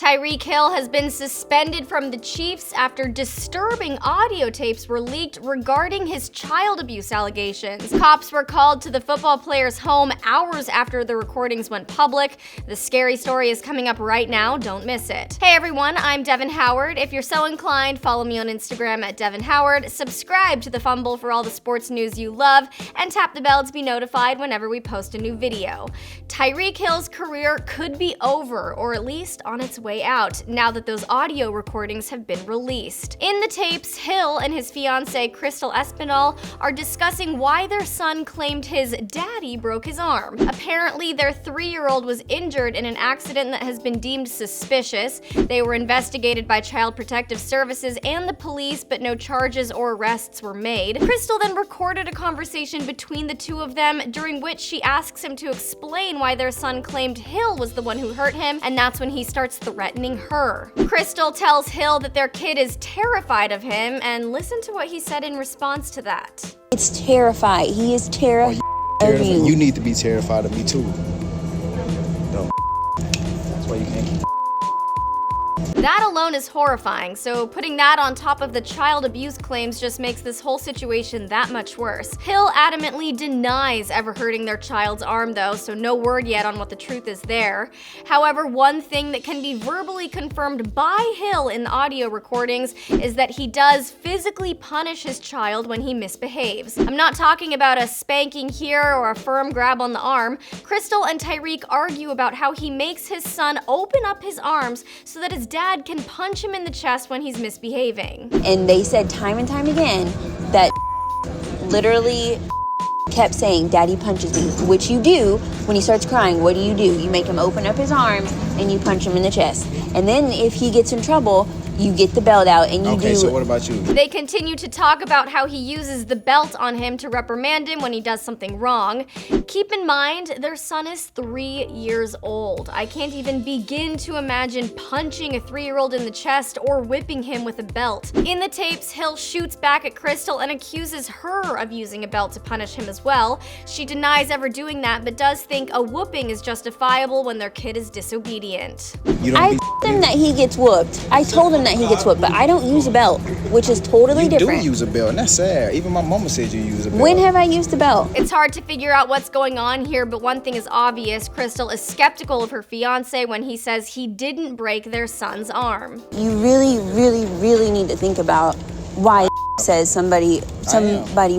Tyreek Hill has been suspended from the Chiefs after disturbing audio tapes were leaked regarding his child abuse allegations. Cops were called to the football player's home hours after the recordings went public. The scary story is coming up right now, don't miss it. Hey everyone, I'm Devin Howard. If you're so inclined, follow me on Instagram at Devin Howard, subscribe to The Fumble for all the sports news you love, and tap the bell to be notified whenever we post a new video. Tyreek Hill's career could be over, or at least on its way out, now that those audio recordings have been released. In the tapes, Hill and his fiancée Crystal Espinal are discussing why their son claimed his daddy broke his arm. Apparently, their 3-year-old was injured in an accident that has been deemed suspicious. They were investigated by Child Protective Services and the police, but no charges or arrests were made. Crystal then recorded a conversation between the two of them, during which she asks him to explain why their son claimed Hill was the one who hurt him, and that's when he starts threatening her. Crystal tells Hill that their kid is terrified of him, and listen to what he said in response to that. It's terrified. He is terrified of you. You need to be terrified of me too. No. That's why you can't keep. That alone is horrifying, so putting that on top of the child abuse claims just makes this whole situation that much worse. Hill adamantly denies ever hurting their child's arm though, so no word yet on what the truth is there. However, one thing that can be verbally confirmed by Hill in the audio recordings is that he does physically punish his child when he misbehaves. I'm not talking about a spanking here or a firm grab on the arm. Crystal and Tyreek argue about how he makes his son open up his arms so that his dad can punch him in the chest when he's misbehaving. And they said time and time again that literally kept saying, "Daddy punches me," which you do when he starts crying. What do? You make him open up his arms and you punch him in the chest. And then if he gets in trouble, you get the belt out and you do. Okay, so what about you? They continue to talk about how he uses the belt on him to reprimand him when he does something wrong. Keep in mind, their son is 3 years old. I can't even begin to imagine punching a 3-year-old in the chest or whipping him with a belt. In the tapes, Hill shoots back at Crystal and accuses her of using a belt to punish him as well. She denies ever doing that, but does think a whooping is justifiable when their kid is disobedient. I told him that he gets whooped. I told him that he gets whooped, but I don't use a belt, which is totally different. You do use a belt, and that's sad. Even my mama said you use a belt. When have I used a belt? It's hard to figure out what's going on here, but one thing is obvious. Crystal is skeptical of her fiancé when he says he didn't break their son's arm. You really, really, really need to think about why says somebody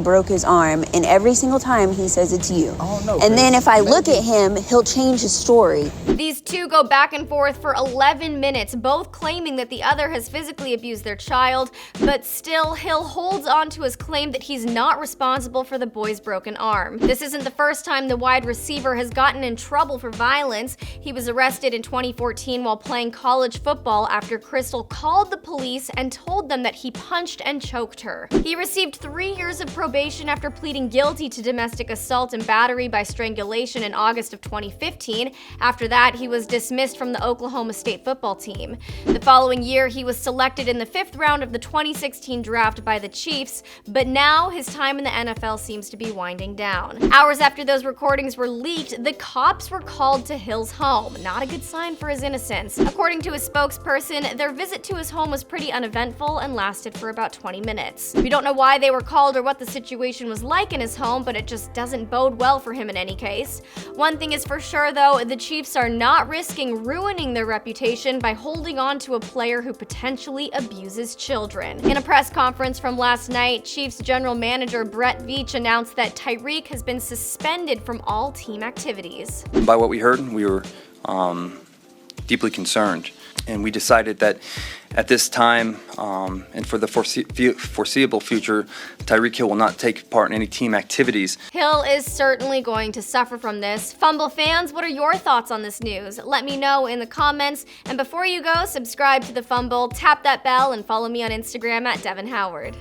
broke his arm, and every single time he says it's you. Oh, no, and then if I look at him, he'll change his story. These two go back and forth for 11 minutes, both claiming that the other has physically abused their child, but still Hill holds on to his claim that he's not responsible for the boy's broken arm. This isn't the first time the wide receiver has gotten in trouble for violence. He was arrested in 2014 while playing college football after Crystal called the police and told them that he punched and choked her. He received 3 years of probation after pleading guilty to domestic assault and battery by strangulation in August of 2015. After that, he was dismissed from the Oklahoma State football team. The following year, he was selected in the 5th round of the 2016 draft by the Chiefs, but now his time in the NFL seems to be winding down. Hours after those recordings were leaked, the cops were called to Hill's home. Not a good sign for his innocence. According to his spokesperson, their visit to his home was pretty uneventful and lasted for about 20 minutes. We don't know why they were called or what the situation was like in his home, but it just doesn't bode well for him in any case. One thing is for sure though, the Chiefs are not risking ruining their reputation by holding on to a player who potentially abuses children. In a press conference from last night, Chiefs general manager Brett Veach announced that Tyreek has been suspended from all team activities. By what we heard, we were deeply concerned, and we decided that at this time and for the foreseeable future, Tyreek Hill will not take part in any team activities. Hill is certainly going to suffer from this. Fumble fans, what are your thoughts on this news? Let me know in the comments. And before you go, subscribe to The Fumble, tap that bell, and follow me on Instagram at Devin Howard.